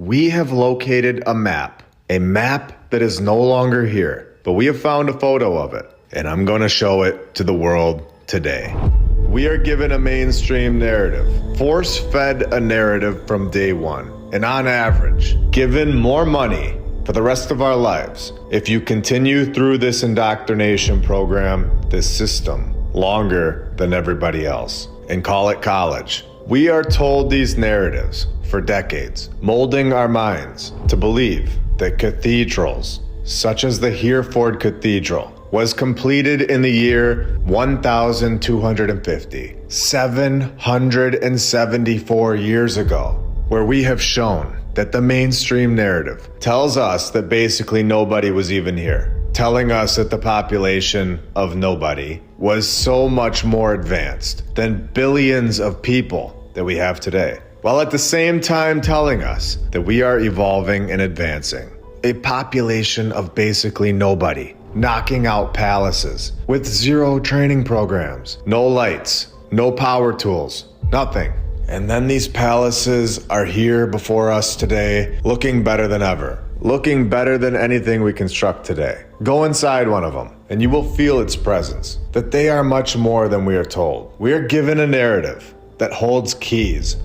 we have located a map that is no longer here, but we have found a photo of it, and I'm going to show it to the world today. We are given a mainstream narrative, force-fed a narrative from day one, and on average, given more money for the rest of our lives if you continue through this indoctrination program, this system, longer than everybody else, and call it college. We are told these narratives for decades, molding our minds to believe that cathedrals, such as the Hereford Cathedral, was completed in the year 1250, 774 years ago, where we have shown that the mainstream narrative tells us that basically nobody was even here, telling us that the population of nobody was so much more advanced than billions of people that we have today, while at the same time telling us that we are evolving and advancing. A population of basically nobody, knocking out palaces with zero training programs, no lights, no power tools, nothing. And then these palaces are here before us today, looking better than ever, looking better than anything we construct today. Go inside one of them, and you will feel its presence, that they are much more than we are told. We are given a narrative that holds keys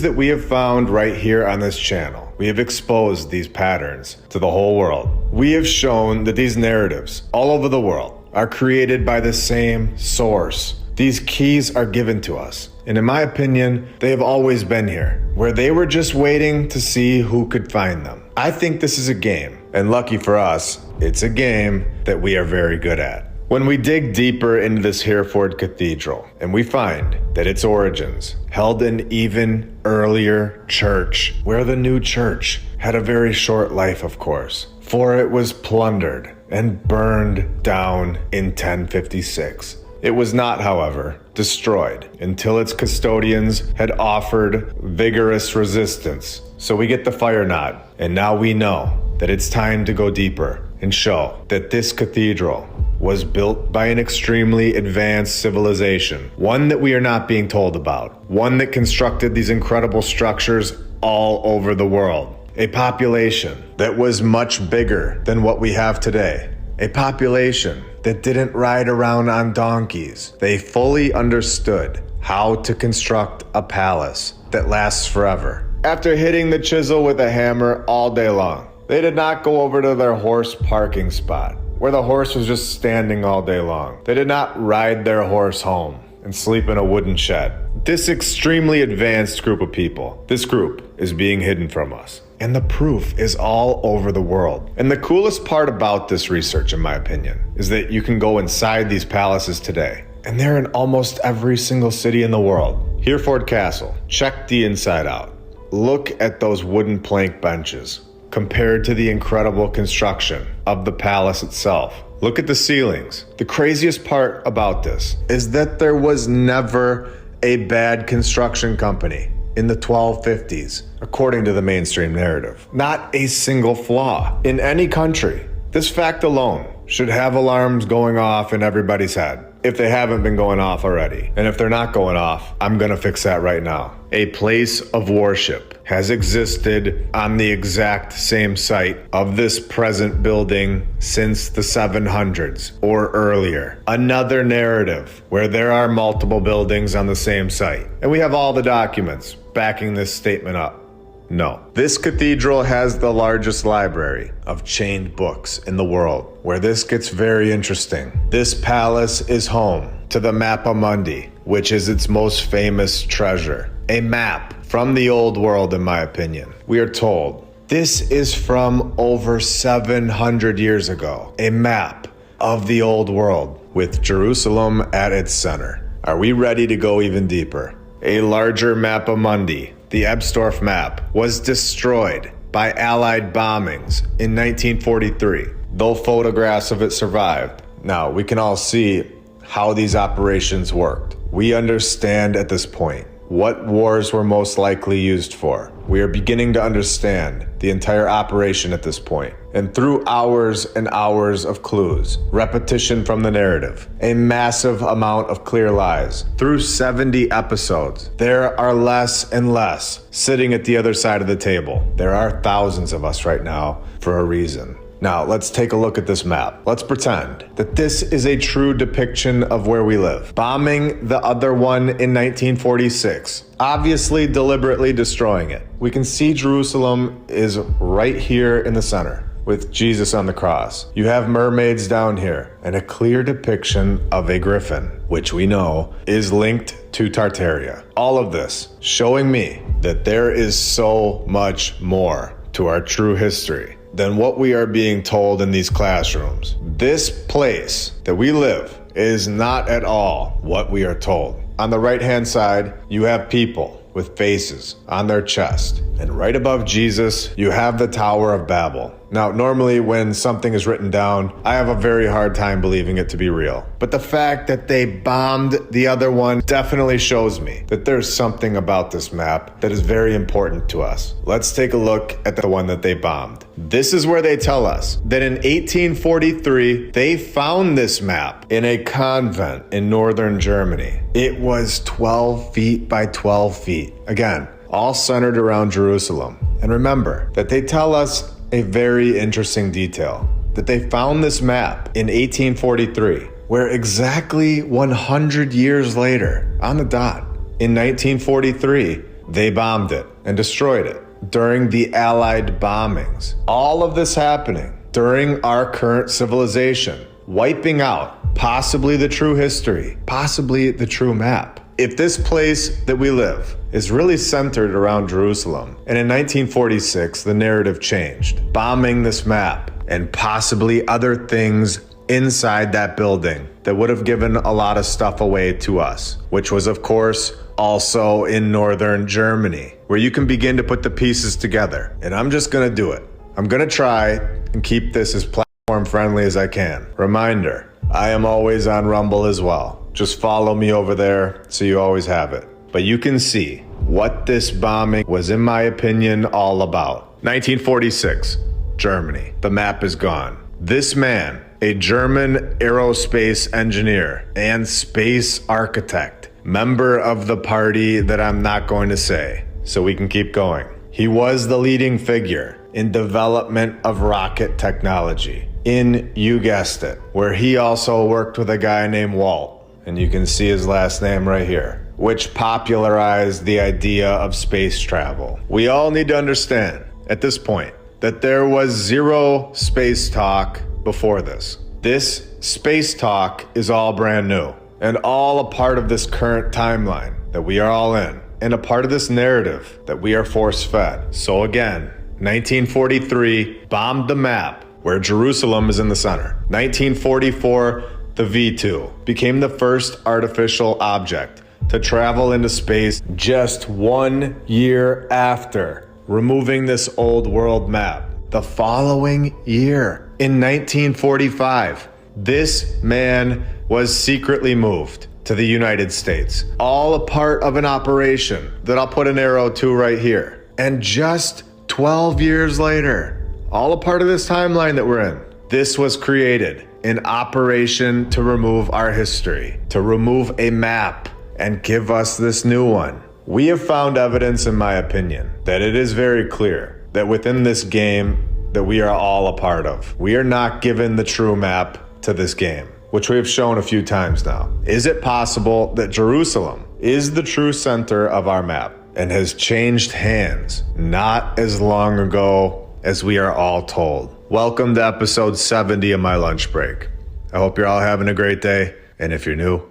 that we have found right here on this channel. We have exposed these patterns to the whole world. We have shown that these narratives all over the world are created by the same source. These keys are given to us, and in my opinion, they have always been here, where they were just waiting to see who could find them. I think this is a game, and lucky for us, it's a game that we are very good at. When we dig deeper into this Hereford Cathedral, and we find that its origins held an even earlier church, where the new church had a very short life, of course, for it was plundered and burned down in 1056. It was not, however, destroyed until its custodians had offered vigorous resistance. So we get the fire nod, and now we know that it's time to go deeper and show that this cathedral was built by an extremely advanced civilization, one that we are not being told about, one that constructed these incredible structures all over the world, a population that was much bigger than what we have today, a population that didn't ride around on donkeys. They fully understood how to construct a palace that lasts forever. After hitting the chisel with a hammer all day long, they did not go over to their horse parking spot, where the horse was just standing all day long. They did not ride their horse home and sleep in a wooden shed. This extremely advanced group of people, this group is being hidden from us. And the proof is all over the world. And the coolest part about this research, in my opinion, is that you can go inside these palaces today, and they're in almost every single city in the world. Hereford Castle, check the inside out. Look at those wooden plank benches compared to the incredible construction of the palace itself. Look at the ceilings. The craziest part about this is that there was never a bad construction company in the 1250s, according to the mainstream narrative. Not a single flaw in any country. This fact alone should have alarms going off in everybody's head, if they haven't been going off already. And if they're not going off, I'm gonna fix that right now. A place of worship has existed on the exact same site of this present building since the 700s or earlier. Another narrative where there are multiple buildings on the same site. And we have all the documents backing this statement up. No. This cathedral has the largest library of chained books in the world, where this gets very interesting. This palace is home to the Mappa Mundi, which is its most famous treasure. A map from the old world, in my opinion. We are told this is from over 700 years ago. A map of the old world with Jerusalem at its center. Are we ready to go even deeper? A larger Mappa Mundi, the Ebstorf map, was destroyed by Allied bombings in 1943, though photographs of it survived. Now, we can all see how these operations worked. We understand at this point what wars were most likely used for. We are beginning to understand the entire operation at this point. And through hours and hours of clues, repetition from the narrative, a massive amount of clear lies, through 70 episodes, there are less and less sitting at the other side of the table. There are thousands of us right now for a reason. Now, let's take a look at this map. Let's pretend that this is a true depiction of where we live. Bombing the other one in 1946, obviously deliberately destroying it. We can see Jerusalem is right here in the center, with Jesus on the cross. You have mermaids down here, and a clear depiction of a griffin, which we know is linked to Tartaria. All of this showing me that there is so much more to our true history than what we are being told in these classrooms. This place that we live is not at all what we are told. On the right-hand side, you have people with faces on their chest. And right above Jesus, you have the Tower of Babel. Now, normally when something is written down, I have a very hard time believing it to be real. But the fact that they bombed the other one definitely shows me that there's something about this map that is very important to us. Let's take a look at the one that they bombed. This is where they tell us that in 1843, they found this map in a convent in northern Germany. It was 12 feet by 12 feet. Again, all centered around Jerusalem. And remember that they tell us a very interesting detail, that they found this map in 1843, where exactly 100 years later, on the dot, in 1943, they bombed it and destroyed it during the Allied bombings. All of this happening during our current civilization, wiping out possibly the true history, possibly the true map. If this place that we live is really centered around Jerusalem, and in 1946 the narrative changed, bombing this map and possibly other things inside that building that would have given a lot of stuff away to us, which was of course also in northern Germany, where you can begin to put the pieces together. And I'm just gonna do it. I'm gonna try and keep this as platform friendly as I can. Reminder, I am always on Rumble as well. Just follow me over there so you always have it. But you can see what this bombing was, in my opinion, all about. 1946, Germany. The map is gone. This man, a German aerospace engineer and space architect, member of the party that I'm not going to say, so we can keep going. He was the leading figure in development of rocket technology in, you guessed it, where he also worked with a guy named Walt. And you can see his last name right here, which popularized the idea of space travel. We all need to understand at this point that there was zero space talk before this. This space talk is all brand new and all a part of this current timeline that we are all in, and a part of this narrative that we are force-fed. So again, 1943 bombed the map where Jerusalem is in the center. 1944, the V2 became the first artificial object to travel into space just 1 year after removing this old world map. The following year, in 1945, this man was secretly moved to the United States, all a part of an operation that I'll put an arrow to right here. And just 12 years later, all a part of this timeline that we're in, this was created. An operation to remove our history, to remove a map and give us this new one. We have found evidence, in my opinion, that it is very clear that within this game that we are all a part of, we are not given the true map to this game, which we have shown a few times now. Is it possible that Jerusalem is the true center of our map and has changed hands not as long ago as we are all told? Welcome to episode 70 of My Lunch Break. I hope you're all having a great day, and if you're new,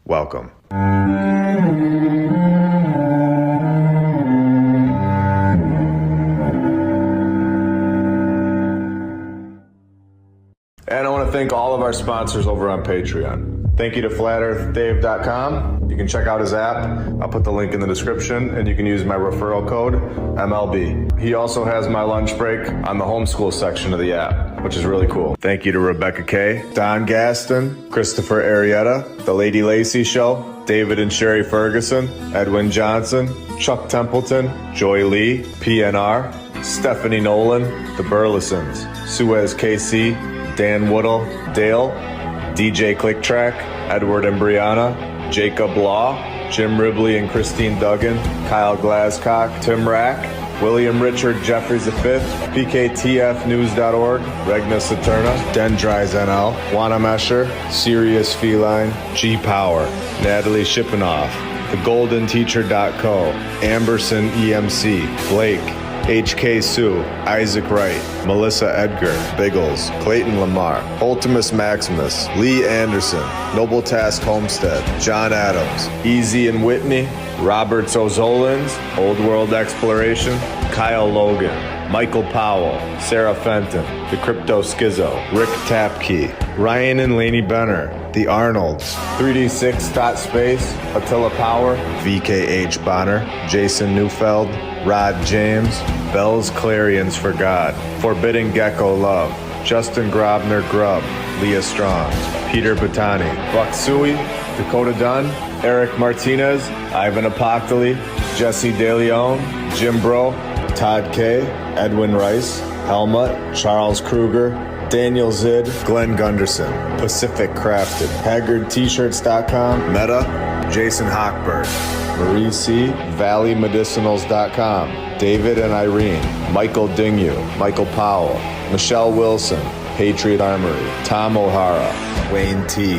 welcome. And I want to thank all of our sponsors over on Patreon. Thank you to FlatEarthDave.com. You can check out his app. I'll put the link in the description, and you can use my referral code, MLB. He also has My Lunch Break on the homeschool section of the app, which is really cool. Thank you to Rebecca Kay, Don Gaston, Christopher Arietta, The Lady Lacey Show, David and Sherry Ferguson, Edwin Johnson, Chuck Templeton, Joy Lee, PNR, Stephanie Nolan, the Burlesons, Suez KC, Dan Woodall, Dale, DJ Clicktrack, Edward and Brianna, Jacob Law, Jim Ribley and Christine Duggan, Kyle Glascock, Tim Rack, William Richard Jeffries V, PKTFnews.org, Regna Saturna, Dendries NL, Juana Mesher, Sirius Feline, G Power, Natalie Shippenoff, TheGoldenTeacher.co, Amberson EMC, Blake, HK Sue, Isaac Wright, Melissa Edgar, Biggles, Clayton Lamar, Ultimus Maximus, Lee Anderson, Noble Task Homestead, John Adams, Easy and Whitney, Roberts O'Zolins, Old World Exploration, Kyle Logan, Michael Powell, Sarah Fenton, The Crypto Schizo, Rick Tapkey, Ryan and Laney Benner, The Arnolds, 3D6.Space, Attila Power, VKH Bonner, Jason Neufeld, Rod James, Bell's Clarions for God, Forbidden Gecko Love, Justin Grobner Grubb, Leah Strong, Peter Batani, Buck Sui, Dakota Dunn, Eric Martinez, Ivan Apoctoli, Jesse DeLeon, Jim Bro, Todd K, Edwin Rice, Helmut, Charles Kruger, Daniel Zid, Glenn Gunderson, Pacific Crafted, HaggardT-shirts.com, Meta, Jason Hochberg, Marie C, ValleyMedicinals.com, David and Irene, Michael Dingyu, Michael Powell, Michelle Wilson, Patriot Armory, Tom O'Hara, Wayne T,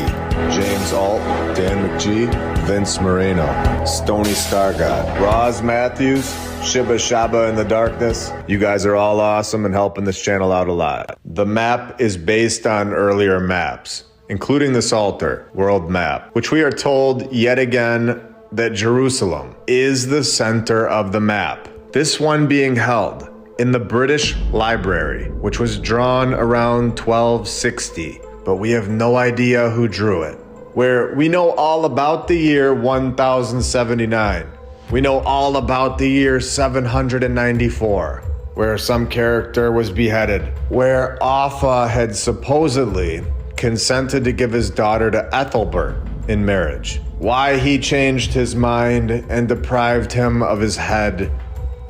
James Alt, Dan McGee, Vince Moreno, Stony Stargod, Roz Matthews, Shiba Shaba in the Darkness. You guys are all awesome and helping this channel out a lot. The map is based on earlier maps, including the Psalter world map, which we are told yet again that Jerusalem is the center of the map. This one being held in the British Library, which was drawn around 1260, but we have no idea who drew it. Where we know all about the year 1079. We know all about the year 794, where some character was beheaded, where Offa had supposedly consented to give his daughter to Ethelbert in marriage. Why he changed his mind and deprived him of his head,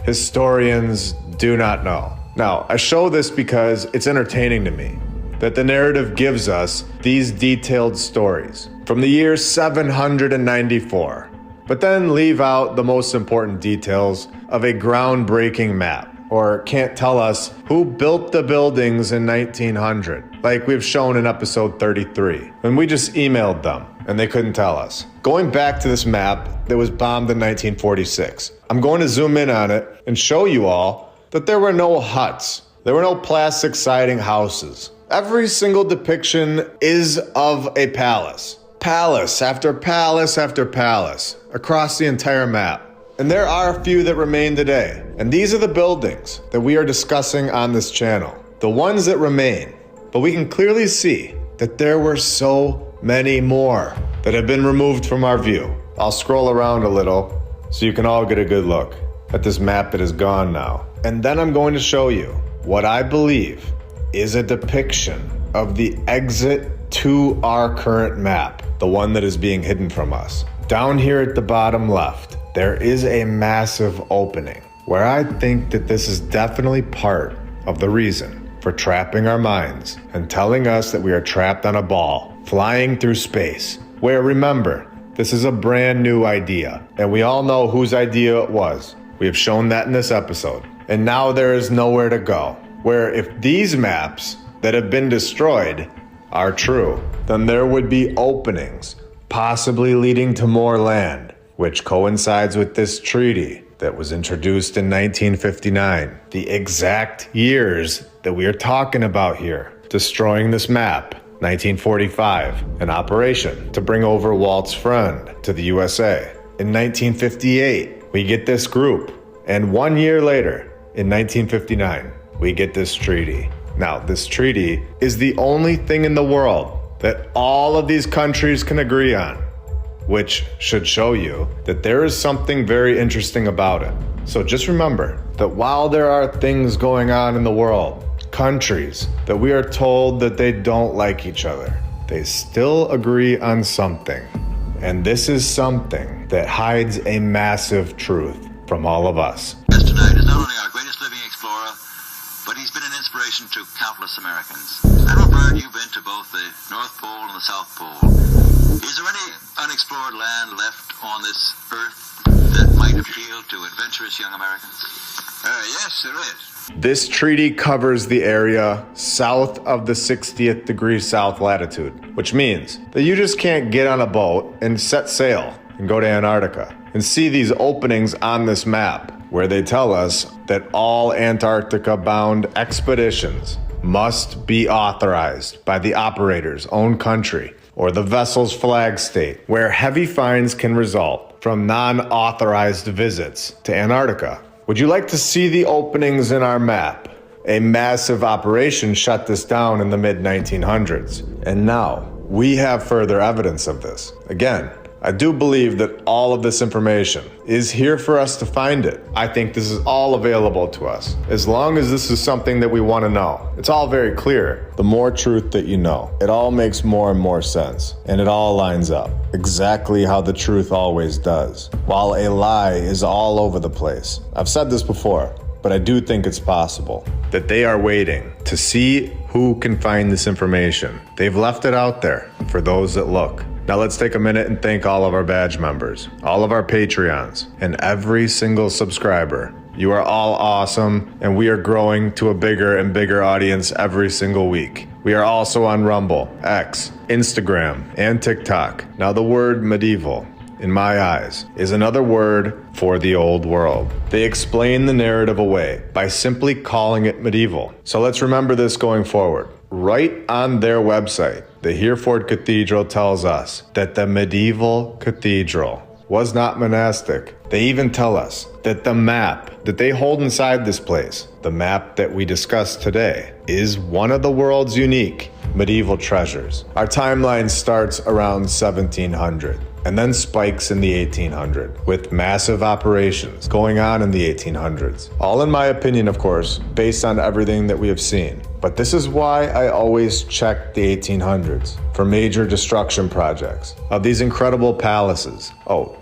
historians do not know. Now, I show this because it's entertaining to me that the narrative gives us these detailed stories from the year 794, but then leave out the most important details of a groundbreaking map, or can't tell us who built the buildings in 1900, like we've shown in episode 33, when we just emailed them and they couldn't tell us. Going back to this map that was bombed in 1946, I'm going to zoom in on it and show you all that there were no huts. There were no plastic siding houses. Every single depiction is of a palace. Palace after palace after palace across the entire map. And there are a few that remain today. And these are the buildings that we are discussing on this channel. The ones that remain. But we can clearly see that there were so many more that have been removed from our view. I'll scroll around a little so you can all get a good look at this map that is gone now. And then I'm going to show you what I believe is a depiction of the exit to our current map, the one that is being hidden from us. Down here at the bottom left, there is a massive opening where I think that this is definitely part of the reason for trapping our minds and telling us that we are trapped on a ball, flying through space, where, remember, this is a brand new idea, and we all know whose idea it was. We have shown that in this episode. And now there is nowhere to go, where if these maps that have been destroyed are true, then there would be openings, possibly leading to more land, which coincides with this treaty that was introduced in 1959, the exact years that we are talking about here. Destroying this map, 1945, an operation to bring over Walt's friend to the USA. In 1958, we get this group, and 1 year later, in 1959, we get this treaty. Now, this treaty is the only thing in the world that all of these countries can agree on, which should show you that there is something very interesting about it. So just remember that while there are things going on in the world, countries that we are told that they don't like each other, they still agree on something. And this is something that hides a massive truth from all of us. Tonight is not only our greatest living explorer, but he's been an inspiration to countless Americans. Admiral Byrd, you've been to both the North Pole and the South Pole. Is there any unexplored land left on this earth that might appeal to adventurous young Americans? Yes, there is. This treaty covers the area south of the 60th degree south latitude, which means that you just can't get on a boat and set sail and go to Antarctica and see these openings on this map where they tell us that all Antarctica-bound expeditions must be authorized by the operator's own country or the vessel's flag state, where heavy fines can result from non-authorized visits to Antarctica. Would you like to see the openings in our map? A massive operation shut this down in the mid-1900s, and now we have further evidence of this. Again, I do believe that all of this information is here for us to find it. I think this is all available to us. As long as this is something that we want to know. It's all very clear. The more truth that you know, it all makes more and more sense. And it all lines up. Exactly how the truth always does. While a lie is all over the place. I've said this before, but I do think it's possible that they are waiting to see who can find this information. They've left it out there for those that look. Now let's take a minute and thank all of our badge members, all of our Patreons, and every single subscriber. You are all awesome, and we are growing to a bigger and bigger audience every single week. We are also on Rumble, X, Instagram, and TikTok. Now the word medieval, in my eyes, is another word for the old world. They explain the narrative away by simply calling it medieval. So let's remember this going forward. Right on their website, the Hereford Cathedral tells us that the medieval cathedral was not monastic. They even tell us that the map that they hold inside this place, the map that we discussed today, is one of the world's unique medieval treasures. Our timeline starts around 1700 and then spikes in the 1800s with massive operations going on in the 1800s. All in my opinion, of course, based on everything that we have seen. But this is why I always check the 1800s for major destruction projects of these incredible palaces. Oh,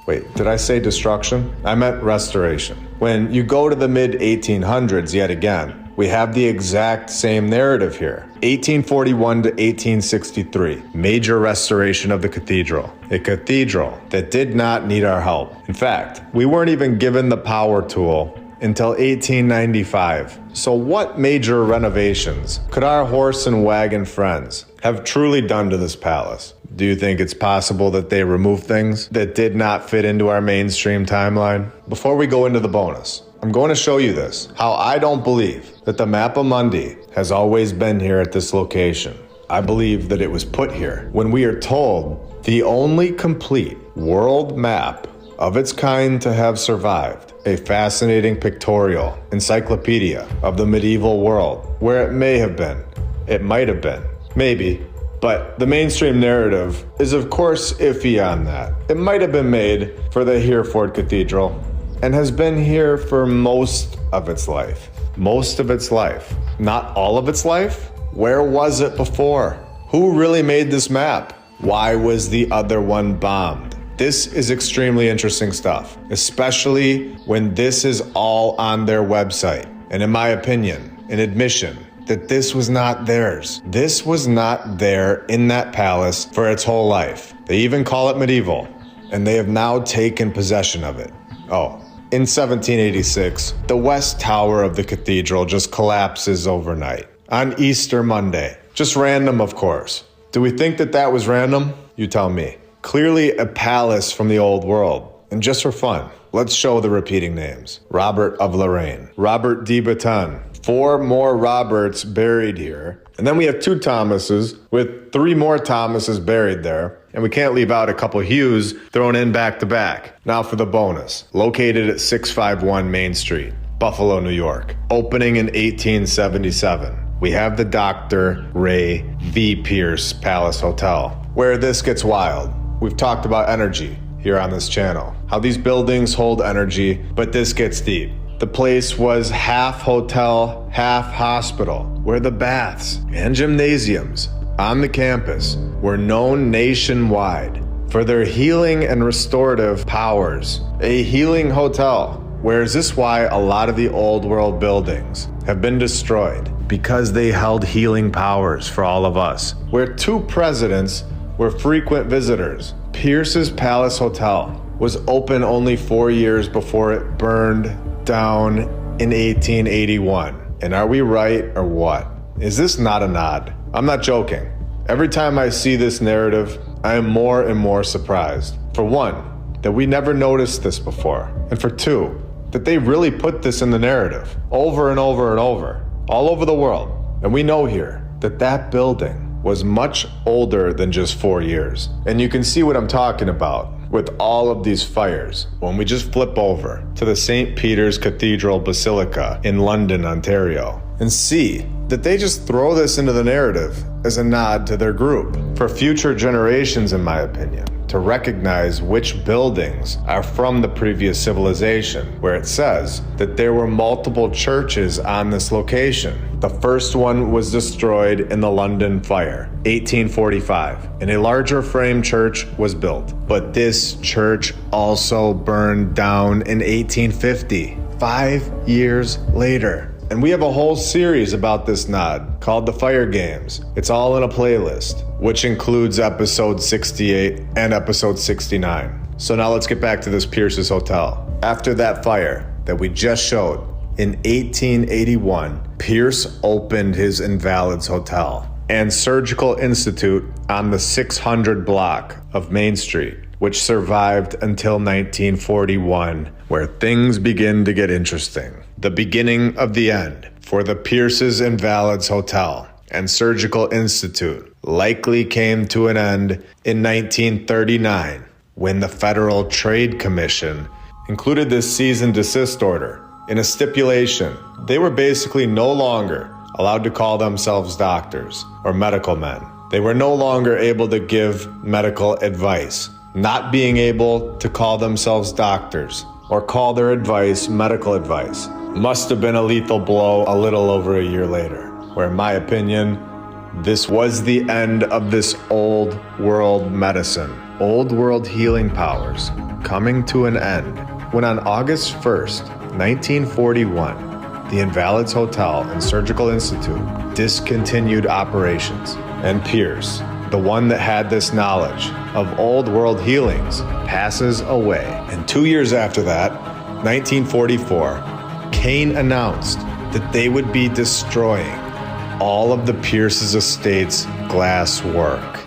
wait, did I say destruction? I meant restoration. When you go to the mid-1800s yet again, we have the exact same narrative here. 1841 to 1863, major restoration of the cathedral. A cathedral that did not need our help. In fact, we weren't even given the power tool until 1895. So what major renovations could our horse and wagon friends have truly done to this palace? Do you think it's possible that they removed things that did not fit into our mainstream timeline? Before we go into the bonus, I'm going to show you this, how I don't believe that the Mappa Mundi has always been here at this location. I believe that it was put here when we are told the only complete world map of its kind to have survived, a fascinating pictorial encyclopedia of the medieval world, where it may have been, it might have been, maybe, but the mainstream narrative is of course iffy on that. It might have been made for the Hereford Cathedral and has been here for most of its life. Most of its life. Not all of its life? Where was it before? Who really made this map? Why was the other one bombed? This is extremely interesting stuff, especially when this is all on their website. And in my opinion, an admission that this was not theirs. This was not there in that palace for its whole life. They even call it medieval, and they have now taken possession of it. Oh, in 1786, the west tower of the cathedral just collapses overnight on Easter Monday. Just random, of course. Do we think that that was random? You tell me. Clearly a palace from the old world. And just for fun, let's show the repeating names. Robert of Lorraine, Robert de Botton, 4 more Roberts buried here. And then we have 2 Thomases with 3 more Thomases buried there. And we can't leave out a couple Hughes thrown in back to back. Now for the bonus. Located at 651 Main Street, Buffalo, New York. Opening in 1877. We have the Dr. Ray V. Pierce Palace Hotel, where this gets wild. We've talked about energy here on this channel. How these buildings hold energy, but this gets deep. The place was half hotel, half hospital, where the baths and gymnasiums on the campus were known nationwide for their healing and restorative powers. A healing hotel. Where is this why a lot of the old world buildings have been destroyed because they held healing powers for all of us, where 2 presidents were frequent visitors. Pierce's Palace Hotel was open only 4 years before it burned down in 1881. And are we right or what? Is this not a nod? I'm not joking. Every time I see this narrative, I am more and more surprised. For one, that we never noticed this before. And for 2, that they really put this in the narrative over and over and over, all over the world. And we know here that that building was much older than just 4 years. And you can see what I'm talking about with all of these fires when we just flip over to the St. Peter's Cathedral Basilica in London, Ontario, and see that they just throw this into the narrative as a nod to their group for future generations, in my opinion, to recognize which buildings are from the previous civilization, where it says that there were multiple churches on this location. The first one was destroyed in the London fire, 1845, and a larger frame church was built. But this church also burned down in 1850, 5 years later. And we have a whole series about this nod called The Fire Games. It's all in a playlist, which includes episode 68 and episode 69. So now let's get back to this Pierce's Hotel. After that fire that we just showed, in 1881, Pierce opened his Invalids Hotel and Surgical Institute on the 600 block of Main Street, which survived until 1941, where things begin to get interesting. The beginning of the end for the Pierce's Invalids Hotel and Surgical Institute likely came to an end in 1939 when the Federal Trade Commission included this cease and desist order in a stipulation. They were basically no longer allowed to call themselves doctors or medical men. They were no longer able to give medical advice. Not being able to call themselves doctors or call their advice medical advice must have been a lethal blow a little over a year later, where in my opinion, this was the end of this old world medicine, old world healing powers coming to an end when on August 1st, 1941, the Invalids Hotel and Surgical Institute discontinued operations, and Pierce, the one that had this knowledge of old world healings, passes away. And 2 years after that, 1944, Kane announced that they would be destroying all of the Pierce's estate's glass work.